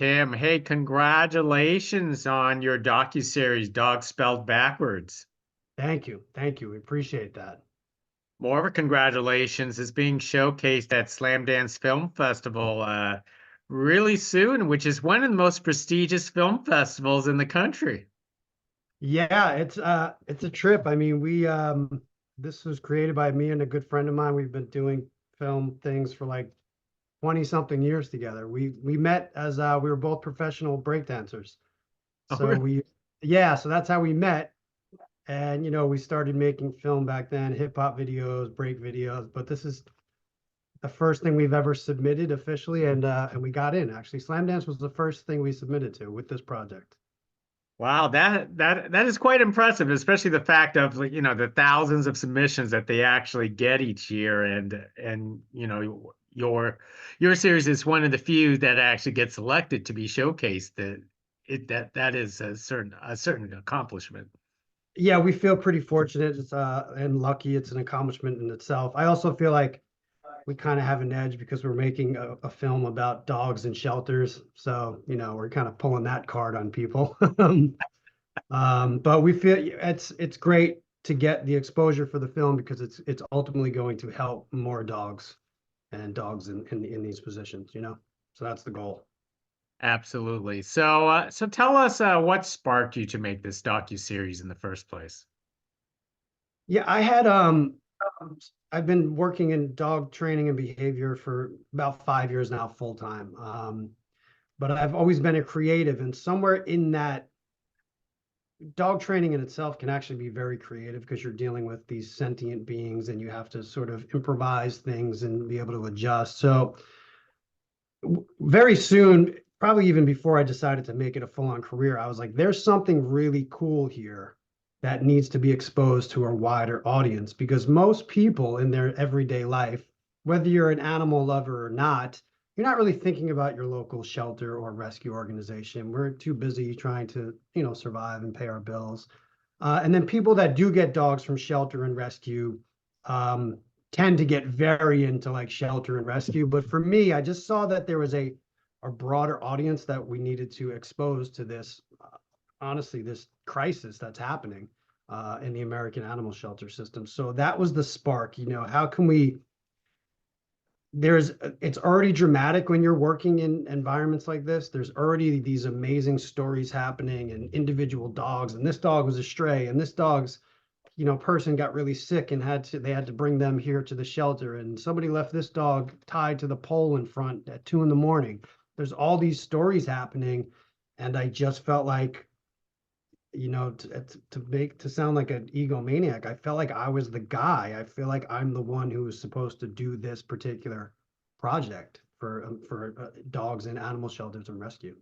Tim. Hey, congratulations on your docuseries, Dog Spelled Backwards. Thank you. Thank you. We appreciate that. More of a congratulations is being showcased at Slamdance Film Festival really soon, which is one of the most prestigious film festivals in the country. Yeah, it's a trip. I mean, we this was created by me and a good friend of mine. We've been doing film things for like 20 something years together. We met as we were both professional breakdancers. Oh, So we yeah, so that's how we met. And we started making film back then, hip hop videos, break videos, but this is the first thing we've ever submitted officially and we got in actually. Slam Dance was the first thing we submitted to with this project. wow, that is quite impressive, especially the fact of the thousands of submissions that they actually get each year, and your series is one of the few that actually gets selected to be showcased. That is a certain accomplishment. Yeah, we feel pretty fortunate. It's and lucky. It's an accomplishment in itself. I also feel like we kind of have an edge because we're making a film about dogs and shelters. So, we're kind of pulling that card on people. But we feel it's great to get the exposure for the film because it's ultimately going to help more dogs and dogs in these positions. So that's the goal. Absolutely. So tell us what sparked you to make this docu-series in the first place. Yeah, I've been working in dog training and behavior for about 5 years now, full time. But I've always been a creative, and somewhere in that, dog training in itself can actually be very creative because you're dealing with these sentient beings and you have to sort of improvise things and be able to adjust. So very soon, probably even before I decided to make it a full-on career, I was like, there's something really cool here that needs to be exposed to a wider audience because most people in their everyday life, whether you're an animal lover or not, you're not really thinking about your local shelter or rescue organization. We're too busy trying to, survive and pay our bills. And then people that do get dogs from shelter and rescue um, tend to get very into like shelter and rescue. But for me, I just saw that there was a broader audience that we needed to expose to this, honestly, this crisis that's happening in the American animal shelter system. So that was the spark. How can we it's already dramatic when you're working in environments like this. There's already these amazing stories happening and individual dogs, and this dog was a stray, and this dog's person got really sick and they had to bring them here to the shelter, and somebody left this dog tied to the pole in front at 2 in the morning. There's all these stories happening, and I just felt like, to sound like an egomaniac, I felt like I was the guy. I feel like I'm the one who was supposed to do this particular project for dogs in animal shelters and rescue.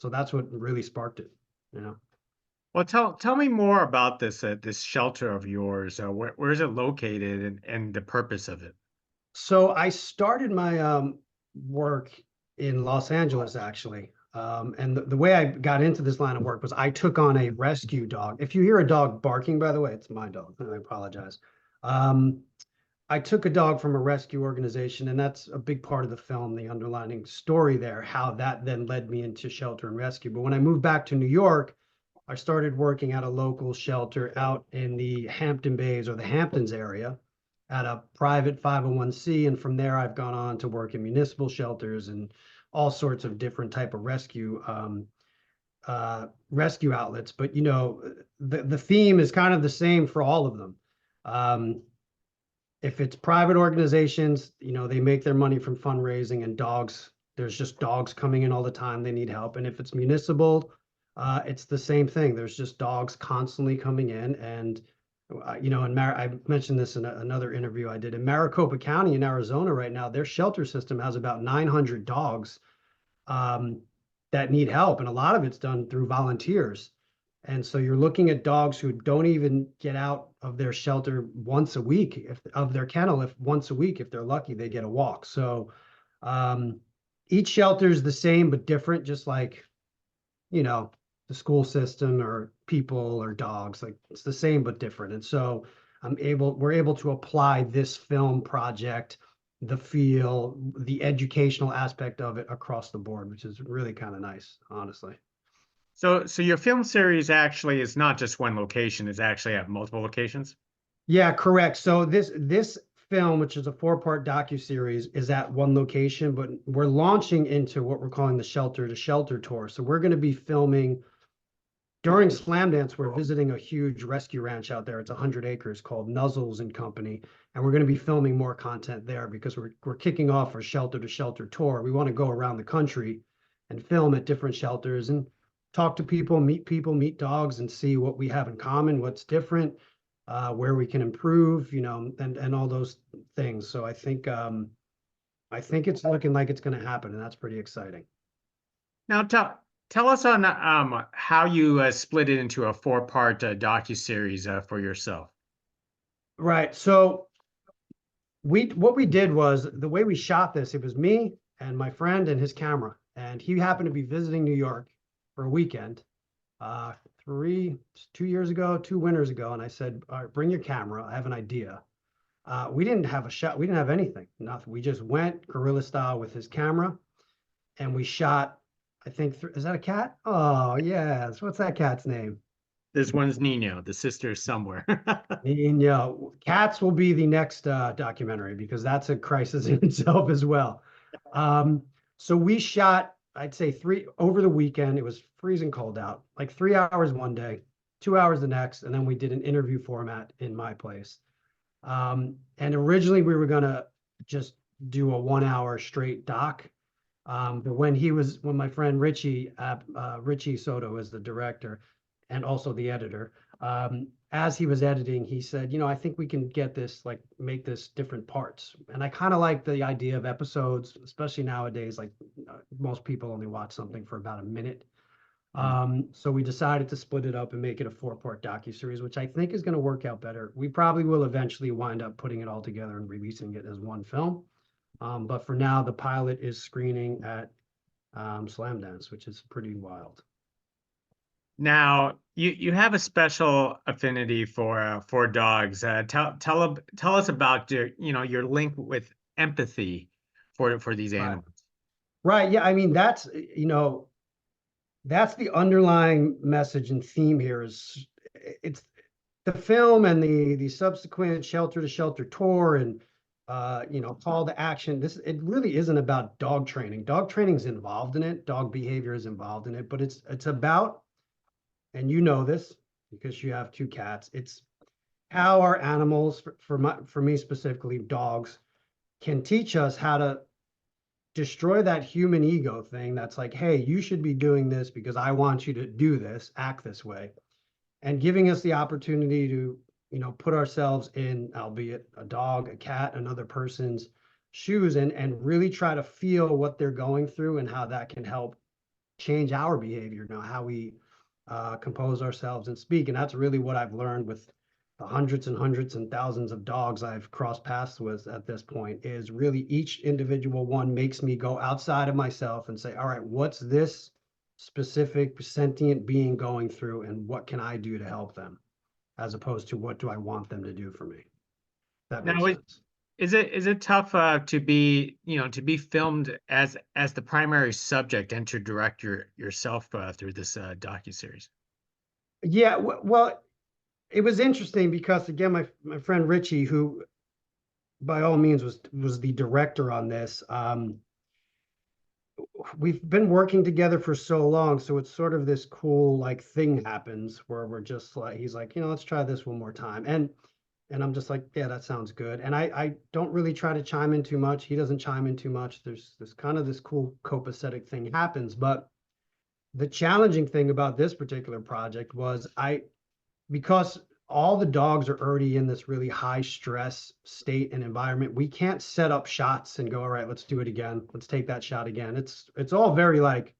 So that's what really sparked it, you know. Well, tell me more about this shelter of yours. Where is it located and the purpose of it? So I started my work in Los Angeles, actually. And the way I got into this line of work was I took on a rescue dog. If you hear a dog barking, by the way, it's my dog. I apologize. Um, I took a dog from a rescue organization, and that's a big part of the film, the underlining story there, how that then led me into shelter and rescue. But when I moved back to New York, I started working at a local shelter out in the Hampton Bays or the Hamptons area at a private 501c. And from there, I've gone on to work in municipal shelters and all sorts of different type of rescue outlets. But the theme is kind of the same for all of them. Um, if it's private organizations, they make their money from fundraising and dogs. There's just dogs coming in all the time. They need help. And if it's municipal, it's the same thing. There's just dogs constantly coming in. And, I mentioned this in another interview I did in Maricopa County in Arizona right now. Their shelter system has about 900 dogs um, that need help. And a lot of it's done through volunteers. And so you're looking at dogs who don't even get out of their shelter once a week, if of their kennel, if once a week, if they're lucky, they get a walk. So um, each shelter is the same but different, just like, you know, the school system or people or dogs, like it's the same but different. And so we're able to apply this film project the feel, the educational aspect of it across the board, which is really kind of nice, honestly. So your film series actually is not just one location, it's actually at multiple locations. Yeah, correct. So this film, which is a four-part docu-series, is at one location, but we're launching into what we're calling the Shelter to Shelter tour. So we're going to be filming during Slamdance. We're visiting a huge rescue ranch out there. It's 100 acres called Nuzzles and Company, and we're going to be filming more content there because we're kicking off our Shelter to Shelter tour. We want to go around the country and film at different shelters and talk to people, meet dogs, and see what we have in common, what's different, where we can improve, and all those things. So I think it's looking like it's going to happen, and that's pretty exciting. Now tell us on how you split it into a four-part docu-series for yourself. Right. So we what we did was the way we shot this, it was me and my friend and his camera. And he happened to be visiting New York for a weekend, uh, 2 years ago, 2 winters ago. And I said, all right, bring your camera. I have an idea. We didn't have a shot. We didn't have anything, nothing. We just went guerrilla style with his camera and we shot, I think, is that a cat? Oh, yes. What's that cat's name? This one's Nino, the sister somewhere. And, cats will be the next documentary because that's a crisis in itself as well. Um, so we shot, I'd say three over the weekend. It was freezing cold out, like 3 hours one day, 2 hours the next, and then we did an interview format in my place. And originally we were gonna just do a 1 hour straight doc. But when my friend Richie Soto is the director and also the editor, as he was editing, he said, I think we can get this, like, make this different parts. And I kind of like the idea of episodes, especially nowadays, like most people only watch something for about a minute. So we decided to split it up and make it a four-part docuseries, which I think is going to work out better. We probably will eventually wind up putting it all together and releasing it as one film. But for now, the pilot is screening at Slamdance, which is pretty wild. Now, you have a special affinity for dogs. Tell us about your link with empathy for these Right. animals. Right. Yeah. I mean, that's the underlying message and theme here is it's the film and the subsequent Shelter to Shelter tour and call to action. It really isn't about dog training. Dog training is involved in it. Dog behavior is involved in it, but it's about, and you know this because you have two cats. It's how our animals, for me specifically, dogs, can teach us how to destroy that human ego thing that's like, hey, you should be doing this because I want you to do this, act this way, and giving us the opportunity to, put ourselves in, albeit a dog, a cat, another person's shoes and really try to feel what they're going through and how that can help change our behavior, how we compose ourselves and speak. And that's really what I've learned with the hundreds and hundreds and thousands of dogs I've crossed paths with at this point is really each individual one makes me go outside of myself and say, all right, what's this specific sentient being going through and what can I do to help them? As opposed to what do I want them to do for me? That makes Now, sense. is it tough to be filmed as the primary subject and to direct yourself through this docuseries? Yeah, well, it was interesting because again, my friend Richie, who by all means was the director on this. We've been working together for so long, so it's sort of this cool like thing happens where we're just like he's like, let's try this one more time. And I'm just like, yeah, that sounds good. And I don't really try to chime in too much. He doesn't chime in too much. There's this kind of this cool copacetic thing happens. But the challenging thing about this particular project was because all the dogs are already in this really high stress state and environment, we can't set up shots and go, all right, let's do it again. Let's take that shot again. It's all very like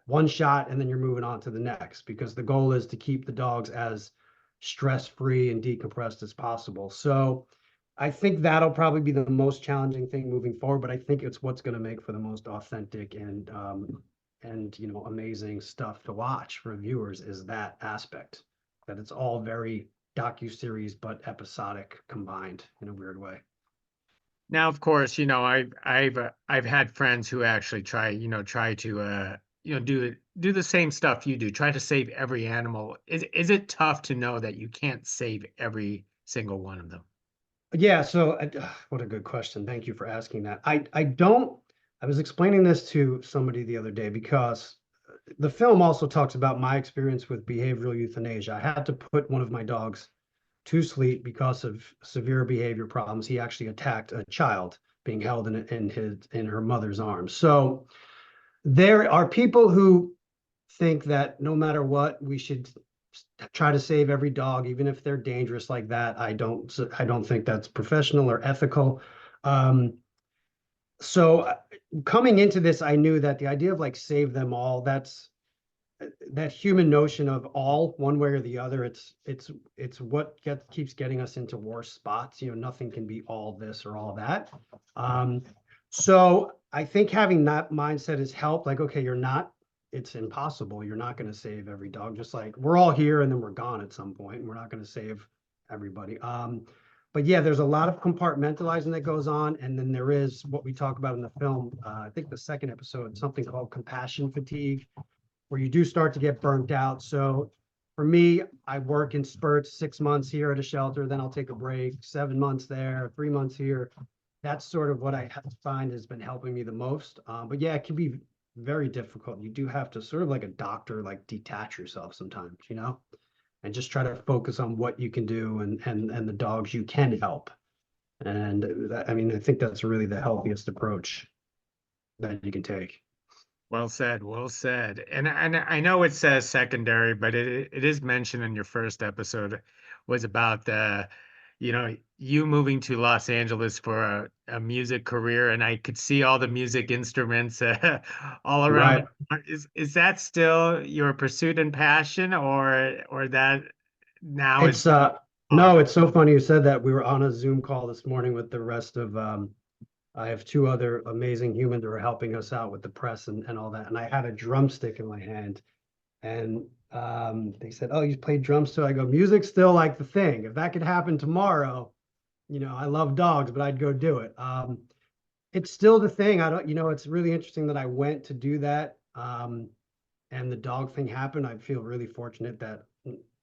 one shot and then you're moving on to the next because the goal is to keep the dogs as stress free and decompressed as possible. So I think that'll probably be the most challenging thing moving forward, but I think it's what's going to make for the most authentic and amazing stuff to watch for viewers is that aspect that it's all very docu-series but episodic combined in a weird way. Now, of course, I've had friends who actually try to do the same stuff you do, try to save every animal. Is it tough to know that you can't save every single one of them? Yeah, so what a good question. Thank you for asking that. I don't I was explaining this to somebody the other day because the film also talks about my experience with behavioral euthanasia. I had to put one of my dogs to sleep because of severe behavior problems. He actually attacked a child being held in her mother's arms. So there are people who think that no matter what, we should try to save every dog, even if they're dangerous like that. I don't think that's professional or ethical. Um, so coming into this, I knew that the idea of like save them all, that's that human notion of all one way or the other. It's what keeps getting us into worse spots. Nothing can be all this or all that. Um, so I think having that mindset has helped. Like, okay, it's impossible. You're not going to save every dog. Just like we're all here and then we're gone at some point. And we're not going to save everybody. But yeah, there's a lot of compartmentalizing that goes on. And then there is what we talk about in the film. I think the second episode, something called compassion fatigue, where you do start to get burnt out. So for me, I work in spurts, 6 months here at a shelter, then I'll take a break, 7 months there, 3 months here. That's sort of what I find has been helping me the most. But yeah, it can be very difficult. You do have to sort of like a doctor, like detach yourself sometimes, and just try to focus on what you can do and the dogs you can help. And I mean, I think that's really the healthiest approach that you can take. Well said, well said. And I know it says secondary, but it is mentioned in your first episode was about you moving to Los Angeles for a music career, and I could see all the music instruments all around. Right. Is that still your pursuit and passion, or that now is It's no, hobby? it's so funny you said that. We were on a Zoom call this morning with the rest of I have two other amazing humans who are helping us out with the press and all that. And I had a drumstick in my hand and they said, "Oh, you play drums too?" I go, "Music's still like the thing. If that could happen tomorrow, I love dogs, but I'd go do it." It's still the thing. I don't, it's really interesting that I went to do that. And the dog thing happened. I feel really fortunate that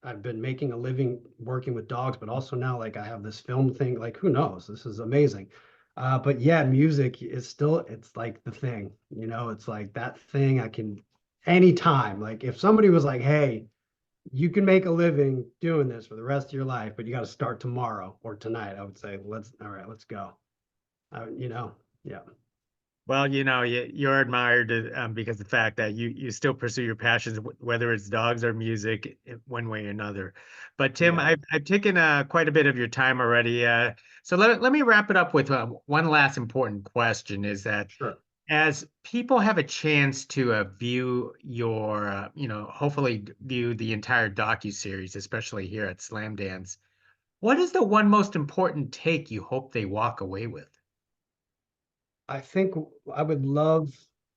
I've been making a living working with dogs, but also now like I have this film thing. Like, who knows? This is amazing. But yeah, music is still, it's like the thing, it's like that thing I can anytime. Like if somebody was like, hey, you can make a living doing this for the rest of your life, but you got to start tomorrow or tonight, I would say, all right, let's go. Yeah. Well, you're admired because the fact that you still pursue your passions, whether it's dogs or music, one way or another. But Tim, Yeah. I've taken quite a bit of your time already. So let me wrap it up with one last important question: is that Sure. as people have a chance to view your, hopefully view the entire docu-series, especially here at Slamdance, what is the one most important take you hope they walk away with? I think I would love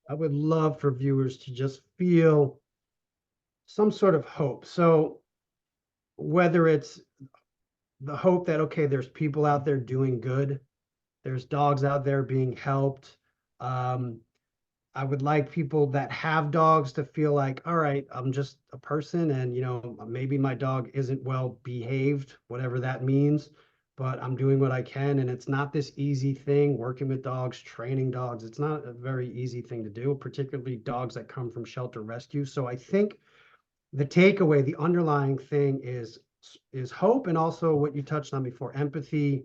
I would love for viewers to just feel some sort of hope. So whether it's the hope that okay, there's people out there doing good, there's dogs out there being helped. Um, I would like people that have dogs to feel like, all right, I'm just a person and maybe my dog isn't well behaved, whatever that means, but I'm doing what I can. And it's not this easy thing working with dogs, training dogs. It's not a very easy thing to do, particularly dogs that come from shelter rescue. So I think the takeaway, the underlying thing is hope and also what you touched on before, empathy,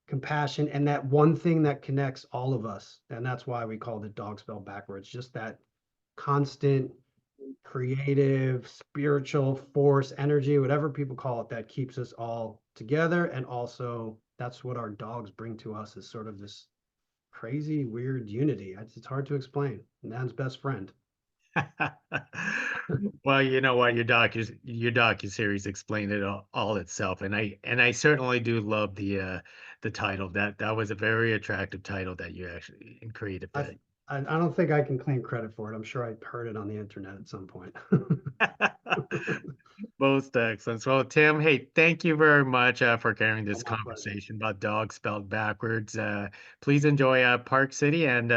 compassion, and that one thing that connects all of us. And that's why we called it dog spelled backwards. Just that constant creative, spiritual force, energy, whatever people call it, that keeps us all together. And also that's what our dogs bring to us is sort of this crazy, weird unity. It's hard to explain. Man's best friend. Well, you know what, your docu-series explained it all itself, and I certainly do love the title. That was a very attractive title that you actually created. I That. I don't think I can claim credit for it. I'm sure I heard it on the internet at some point. Most excellent. Well, Tim, hey, thank you very much for carrying Oh, this my pleasure. conversation about dogs spelled backwards. Please enjoy Park City, and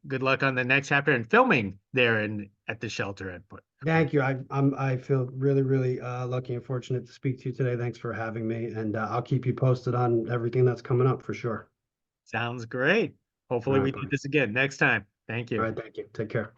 good luck on the next chapter and filming there in at the shelter at Thank you. I feel really, really lucky and fortunate to speak to you today. Thanks for having me, and I'll keep you posted on everything that's coming up for sure. Sounds great. All Hopefully right, we do buddy. this again next time. Thank All you. right, thank you. Take care.